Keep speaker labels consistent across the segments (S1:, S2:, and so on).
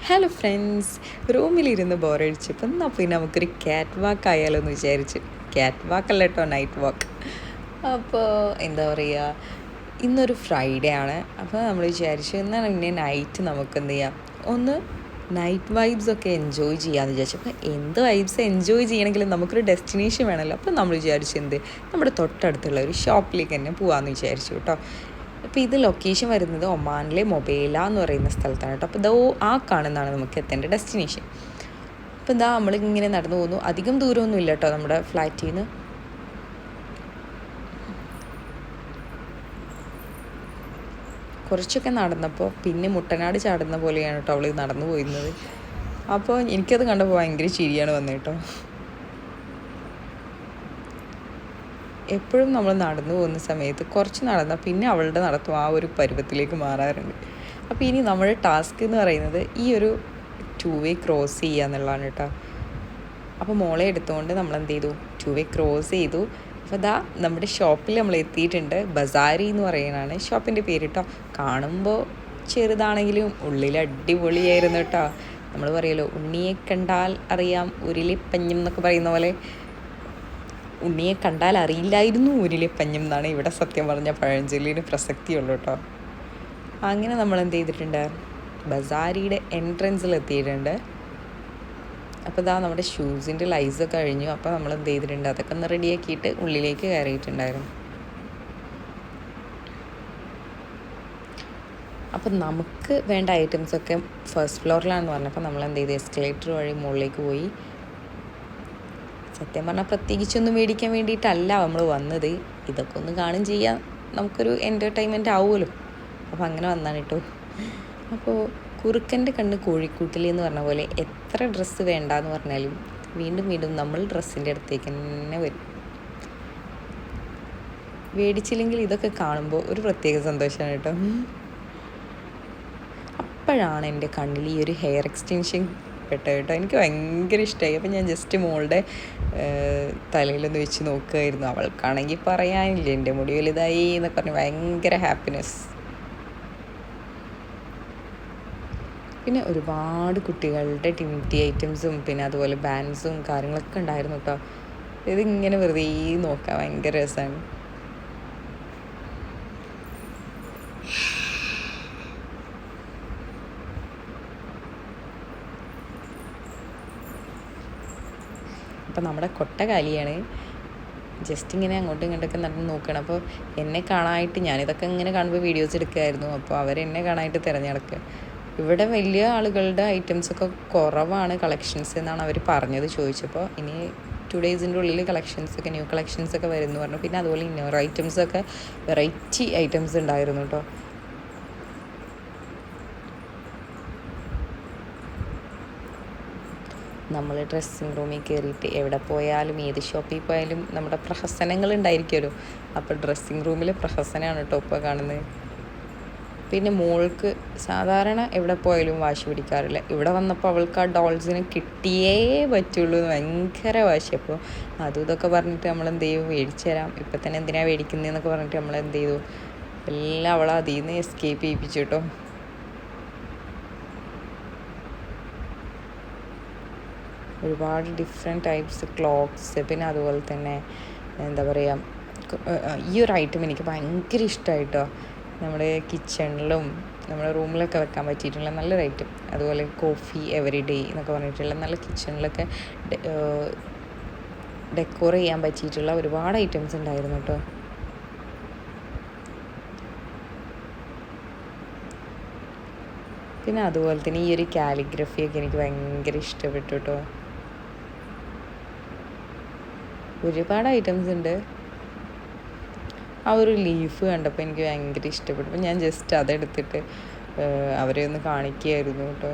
S1: Hello friends, റൂമിലിരുന്ന് ബോറടിച്ചപ്പോൾ എന്നാൽ പിന്നെ നമുക്കൊരു ക്യാറ്റ് വാക്ക് ആയാലോ എന്ന് വിചാരിച്ചു. ക്യാറ്റ് വാക്കല്ല കേട്ടോ, നൈറ്റ് വാക്ക്. അപ്പോൾ എന്താ പറയുക, ഇന്നൊരു ഫ്രൈഡേ ആണ്. അപ്പോൾ നമ്മൾ വിചാരിച്ചു എന്നാൽ പിന്നെ നൈറ്റ് നമുക്ക് എന്ത് ചെയ്യാം, ഒന്ന് നൈറ്റ് വൈബ്സ് ഒക്കെ എൻജോയ് ചെയ്യാമെന്ന് വിചാരിച്ചു. അപ്പോൾ എന്ത് വൈബ്സ് എൻജോയ് ചെയ്യണമെങ്കിലും നമുക്കൊരു ഡെസ്റ്റിനേഷൻ വേണമല്ലോ. അപ്പോൾ നമ്മൾ വിചാരിച്ചു നമ്മുടെ തൊട്ടടുത്തുള്ള ഒരു ഷോപ്പിലേക്ക് തന്നെ പോകാമെന്ന് വിചാരിച്ചു കേട്ടോ. അപ്പോൾ ഇത് ലൊക്കേഷൻ വരുന്നത് ഒമാനിലെ മൊബൈല എന്ന് പറയുന്ന സ്ഥലത്താണ് കേട്ടോ. അപ്പോൾ ഇതോ ആ കാണുന്നതാണ് നമുക്ക് എത്തേണ്ട ഡെസ്റ്റിനേഷൻ. അപ്പോൾ ഇതാ നമ്മളിങ്ങനെ നടന്നു പോകുന്നു. അധികം ദൂരമൊന്നും ഇല്ല കേട്ടോ നമ്മുടെ ഫ്ലാറ്റിൽ നിന്ന്. കുറച്ചൊക്കെ നടന്നപ്പോൾ പിന്നെ മുട്ടനാട് ചാടുന്ന പോലെയാണ് കേട്ടോ അവൾ നടന്നു പോയിരുന്നത്. അപ്പോൾ എനിക്കത് കണ്ടപ്പോൾ ഭയങ്കര ചിരിയാണ് വന്നത് കേട്ടോ. എപ്പോഴും നമ്മൾ നടന്നു പോകുന്ന സമയത്ത് കുറച്ച് നടന്നാൽ പിന്നെ അവളുടെ നടത്തം ആ ഒരു പരുവത്തിലേക്ക് മാറാറുണ്ട്. അപ്പോൾ ഇനി നമ്മുടെ ടാസ്ക് എന്ന് പറയുന്നത് ഈ ഒരു 2 വേ ക്രോസ് ചെയ്യുക എന്നുള്ളതാണ് കേട്ടോ. അപ്പോൾ മോളെ എടുത്തുകൊണ്ട് നമ്മൾ എന്ത് ചെയ്തു, 2 വേ ക്രോസ് ചെയ്തു. അപ്പോൾ ഇതാ നമ്മുടെ ഷോപ്പിൽ നമ്മൾ എത്തിയിട്ടുണ്ട്. ബസാരി എന്ന് പറയുന്നതാണ് ഷോപ്പിൻ്റെ പേര് കേട്ടോ. കാണുമ്പോൾ ചെറുതാണെങ്കിലും ഉള്ളിൽ അടിപൊളിയായിരുന്നു കേട്ടോ. നമ്മൾ പറയുമല്ലോ, ഉണ്ണിയെ കണ്ടാൽ അറിയാം ഉരുളി പഞ്ഞം എന്നൊക്കെ പറയുന്ന പോലെ, ഉണ്ണിയെ കണ്ടാൽ അറിയില്ലായിരുന്നു ഊരിലെ പഞ്ഞം എന്നാണ് ഇവിടെ സത്യം പറഞ്ഞ പഴഞ്ചൊല്ലിന് പ്രസക്തിയുള്ളൂ കേട്ടോ. അങ്ങനെ നമ്മൾ എന്ത് ചെയ്തിട്ടുണ്ട്, ബസാരിയുടെ എൻട്രൻസിൽ എത്തിയിട്ടുണ്ട്. അപ്പോൾ ഇതാ നമ്മുടെ ഷൂസിൻ്റെ ലൈസൊക്കെ കഴിഞ്ഞു. അപ്പോൾ നമ്മൾ എന്ത് ചെയ്തിട്ടുണ്ട്, അതൊക്കെ ഒന്ന് റെഡിയാക്കിയിട്ട് ഉള്ളിലേക്ക് കയറിയിട്ടുണ്ടായിരുന്നു. അപ്പം നമുക്ക് വേണ്ട ഐറ്റംസൊക്കെ ഫസ്റ്റ് ഫ്ലോറിലാണെന്ന് പറഞ്ഞപ്പോൾ നമ്മൾ എന്ത് ചെയ്തു, എസ്കലേറ്റർ വഴി മുകളിലേക്ക് പോയി. സത്യം പറഞ്ഞാൽ പ്രത്യേകിച്ചൊന്നും മേടിക്കാൻ വേണ്ടിയിട്ടല്ല നമ്മൾ വന്നത്, ഇതൊക്കെ ഒന്ന് കാണും ചെയ്യാൻ നമുക്കൊരു എൻ്റർടൈൻമെൻറ്റ് ആവുമല്ലോ. അപ്പോൾ അങ്ങനെ വന്നാണ് കേട്ടോ. അപ്പോൾ കുറുക്കൻ്റെ കണ്ണ് കോഴിക്കൂട്ടിൽ എന്ന് പറഞ്ഞ പോലെ എത്ര ഡ്രസ്സ് വേണ്ടാന്ന് പറഞ്ഞാലും വീണ്ടും വീണ്ടും നമ്മൾ ഡ്രസ്സിൻ്റെ അടുത്തേക്ക് തന്നെ വരും. മേടിച്ചില്ലെങ്കിൽ ഇതൊക്കെ കാണുമ്പോൾ ഒരു പ്രത്യേക സന്തോഷമാണ് കേട്ടോ. അപ്പോഴാണ് എൻ്റെ കണ്ണിൽ ഈ ഒരു ഹെയർ എക്സ്റ്റൻഷൻ പെട്ടത് കേട്ടോ. എനിക്ക് ഭയങ്കര ഇഷ്ടമായി. അപ്പം ഞാൻ ജസ്റ്റ് മോളുടെ തലയിലൊന്ന് വെച്ച് നോക്കുകയായിരുന്നു. അവൾക്കാണെങ്കിൽ പറയാനില്ല, എൻ്റെ മുടി വലുതായി എന്നൊക്കെ പറഞ്ഞ് ഭയങ്കര ഹാപ്പിനെസ്. പിന്നെ ഒരുപാട് കുട്ടികളുടെ ടിമിറ്റി ഐറ്റംസും പിന്നെ അതുപോലെ ബാൻഡ്സും കാര്യങ്ങളൊക്കെ ഉണ്ടായിരുന്നു കേട്ടോ. ഇതിങ്ങനെ വെറുതെ നോക്കാൻ ഭയങ്കര രസമാണ്. അപ്പോൾ നമ്മുടെ കൊട്ട കാലിയാണ്. ജസ്റ്റ് ഇങ്ങനെ അങ്ങോട്ടും ഇങ്ങോട്ടൊക്കെ നടന്ന് നോക്കണം. അപ്പോൾ എന്നെ കാണാനായിട്ട്, ഞാനിതൊക്കെ ഇങ്ങനെ കാണുമ്പോൾ വീഡിയോസ് എടുക്കുമായിരുന്നു. അപ്പോൾ അവരെന്നെ കാണാനായിട്ട് തിരഞ്ഞെടുക്കുക. ഇവിടെ വലിയ ആളുകളുടെ ഐറ്റംസൊക്കെ കുറവാണ് കളക്ഷൻസ് എന്നാണ് അവർ പറഞ്ഞത് ചോദിച്ചപ്പോൾ. ഇനി 2 ഡേയ്സിൻ്റെ ഉള്ളിൽ കളക്ഷൻസൊക്കെ ന്യൂ കളക്ഷൻസൊക്കെ വരുമെന്ന് പറഞ്ഞു. പിന്നെ അതുപോലെ ഇന്നർ ഐറ്റംസൊക്കെ വെറൈറ്റി ഐറ്റംസ് ഉണ്ടായിരുന്നു കേട്ടോ. നമ്മൾ ഡ്രസ്സിങ് റൂമിൽ കയറിയിട്ട് എവിടെ പോയാലും ഏത് ഷോപ്പിൽ പോയാലും നമ്മുടെ പ്രഹസനങ്ങൾ ഉണ്ടായിരിക്കുമല്ലോ. അപ്പോൾ ഡ്രസ്സിങ് റൂമിൽ പ്രഹസനമാണ് കേട്ടോ ഇപ്പോൾ കാണുന്നത്. പിന്നെ മോൾക്ക് സാധാരണ എവിടെ പോയാലും വാശി പിടിക്കാറില്ല. ഇവിടെ വന്നപ്പോൾ അവൾക്ക് ആ ഡോൾസിനെ കിട്ടിയേ പറ്റുള്ളൂ എന്ന് ഭയങ്കര വാശി. അപ്പോൾ അതും ഇതൊക്കെ പറഞ്ഞിട്ട് നമ്മൾ എന്ത് ചെയ്യും, മേടിച്ചു തരാം, ഇപ്പം തന്നെ എന്തിനാണ് മേടിക്കുന്നതെന്നൊക്കെ പറഞ്ഞിട്ട് നമ്മൾ എന്ത് ചെയ്തു, എല്ലാം അവൾ അതിൽ നിന്ന് എസ്കേപ്പ് ചെയ്യിപ്പിച്ചു കേട്ടോ. ഒരുപാട് ഡിഫറെൻറ്റ് ടൈപ്സ് ക്ലോക്സ്, പിന്നെ അതുപോലെ തന്നെ എന്താ പറയുക, ഈ ഒരു ഐറ്റം എനിക്ക് ഭയങ്കര ഇഷ്ടമായിട്ടോ. നമ്മുടെ കിച്ചണിലും നമ്മുടെ റൂമിലൊക്കെ വെക്കാൻ പറ്റിയിട്ടുള്ള നല്ലൊരു ഐറ്റം. അതുപോലെ കോഫി എവറി ഡേ എന്നൊക്കെ പറഞ്ഞിട്ടുള്ള നല്ല കിച്ചണിലൊക്കെ ഡെക്കോർ ചെയ്യാൻ പറ്റിയിട്ടുള്ള ഒരുപാട് ഐറ്റംസ് ഉണ്ടായിരുന്നു കേട്ടോ. പിന്നെ അതുപോലെ തന്നെ ഈ ഒരു കാലിഗ്രഫിയൊക്കെ എനിക്ക് ഭയങ്കര ഇഷ്ടപ്പെട്ടു കേട്ടോ. ഒരുപാട് ഐറ്റംസ് ഉണ്ട്. ആ ഒരു ലീഫ് കണ്ടപ്പോൾ എനിക്ക് ഭയങ്കര ഇഷ്ടപ്പെട്ടു. അപ്പോൾ ഞാൻ ജസ്റ്റ് അതെടുത്തിട്ട് അവരെ ഒന്ന് കാണിക്കുകയായിരുന്നു കേട്ടോ.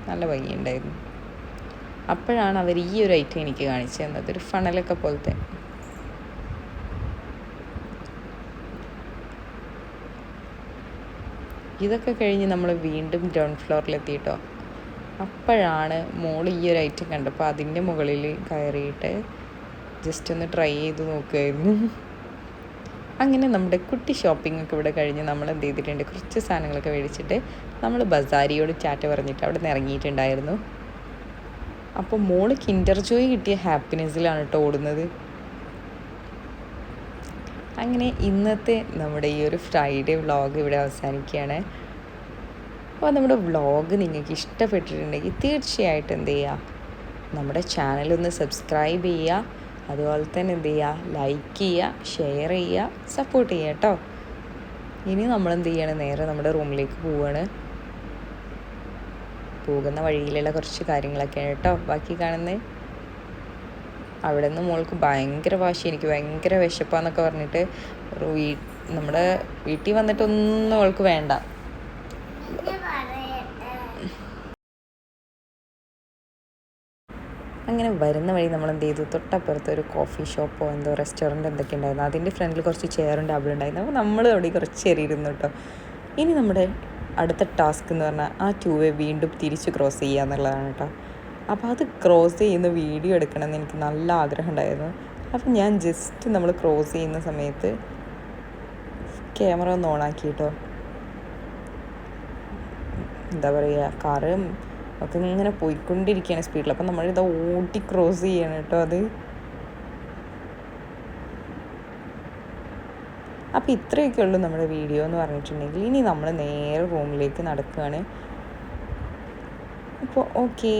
S1: നല്ല ഭംഗിയുണ്ടായിരുന്നു. അപ്പോഴാണ് അവർ ഈ ഒരു ഐറ്റം എനിക്ക് കാണിച്ചു തന്നത്, ഒരു ഫണലൊക്കെ പോലത്തെ. ഇതൊക്കെ കഴിഞ്ഞ് നമ്മൾ വീണ്ടും ഗ്രൗണ്ട് ഫ്ലോറിലെത്തിയിട്ടോ. അപ്പോഴാണ് മോൾ ഈ ഒരു ഐറ്റം കണ്ടപ്പോൾ അതിൻ്റെ മുകളിൽ കയറിയിട്ട് ജസ്റ്റ് ഒന്ന് ട്രൈ ചെയ്ത് നോക്കുമായിരുന്നു. അങ്ങനെ നമ്മുടെ കുട്ടി ഷോപ്പിംഗ് ഒക്കെ ഇവിടെ കഴിഞ്ഞ് നമ്മൾ എന്ത് ചെയ്തിട്ടുണ്ട്, കുറച്ച് സാധനങ്ങളൊക്കെ മേടിച്ചിട്ട് നമ്മൾ ബസാരിയോട് ടാറ്റ പറഞ്ഞിട്ട് അവിടെ നിന്ന് ഇറങ്ങിയിട്ടുണ്ടായിരുന്നു. അപ്പോൾ മോള് കിൻഡർ ജോയ് കിട്ടിയ ഹാപ്പിനെസ്സിലാണ് കേട്ടോ ഓടുന്നത്. അങ്ങനെ ഇന്നത്തെ നമ്മുടെ ഈ ഒരു ഫ്രൈഡേ വ്ളോഗ് ഇവിടെ അവസാനിക്കുകയാണ്. അപ്പോൾ നമ്മുടെ വ്ളോഗ് നിങ്ങൾക്ക് ഇഷ്ടപ്പെട്ടിട്ടുണ്ടെങ്കിൽ തീർച്ചയായിട്ടും എന്ത് ചെയ്യുക, നമ്മുടെ ചാനലൊന്ന് സബ്സ്ക്രൈബ് ചെയ്യുക, അതുപോലെ തന്നെ എന്ത് ചെയ്യുക, ലൈക്ക് ചെയ്യുക, ഷെയർ ചെയ്യുക, സപ്പോർട്ട് ചെയ്യുക കേട്ടോ. ഇനി നമ്മളെന്ത് ചെയ്യണം, നേരെ നമ്മുടെ റൂമിലേക്ക് പോവുകയാണ്. പോകുന്ന വഴിയിലുള്ള കുറച്ച് കാര്യങ്ങളൊക്കെയാണ് കേട്ടോ ബാക്കി കാണുന്നത്. അവിടെ നിന്ന് മോൾക്ക് ഭയങ്കര വാശി, എനിക്ക് ഭയങ്കര വിശപ്പാന്നൊക്കെ പറഞ്ഞിട്ട് നമ്മുടെ വീട്ടിൽ വന്നിട്ടൊന്നും അവൾക്ക് വേണ്ട. അങ്ങനെ വരുന്ന വഴി നമ്മൾ എന്ത് ചെയ്തു, തൊട്ടപ്പുറത്ത് ഒരു കോഫി ഷോപ്പോ എന്തോ റെസ്റ്റോറൻറ്റ് എന്തൊക്കെ ഉണ്ടായിരുന്നു, അതിൻ്റെ ഫ്രണ്ടിൽ കുറച്ച് ചെയറും ടേബിളും ഉണ്ടായിരുന്നു. അപ്പോൾ നമ്മൾ അവിടെ കുറച്ച് ചെറിയിരുന്നു കേട്ടോ. ഇനി നമ്മുടെ അടുത്ത ടാസ്ക് എന്ന് പറഞ്ഞാൽ ആ 2 വേ വീണ്ടും തിരിച്ച് ക്രോസ് ചെയ്യുക എന്നുള്ളതാണ് കേട്ടോ. അപ്പോൾ അത് ക്രോസ് ചെയ്യുന്ന വീഡിയോ എടുക്കണമെന്ന് എനിക്ക് നല്ല ആഗ്രഹം ഉണ്ടായിരുന്നു. അപ്പം ഞാൻ ജസ്റ്റ് നമ്മൾ ക്രോസ് ചെയ്യുന്ന സമയത്ത് ക്യാമറ ഒന്ന് ഓണാക്കി കേട്ടോ. എന്താ പറയുക, കാറും ഒക്കെ ഇങ്ങനെ പോയിക്കൊണ്ടിരിക്കുകയാണ് സ്പീഡിൽ. അപ്പം നമ്മളിത് ഓടി ക്രോസ് ചെയ്യണം കേട്ടോ അത്. അപ്പോൾ ഇത്രയൊക്കെ ഉള്ളൂ നമ്മുടെ വീഡിയോ എന്ന് പറഞ്ഞിട്ടുണ്ടെങ്കിൽ. ഇനി നമ്മൾ നേരെ റൂമിലേക്ക് നടക്കുകയാണ്. അപ്പോൾ ഓക്കേ.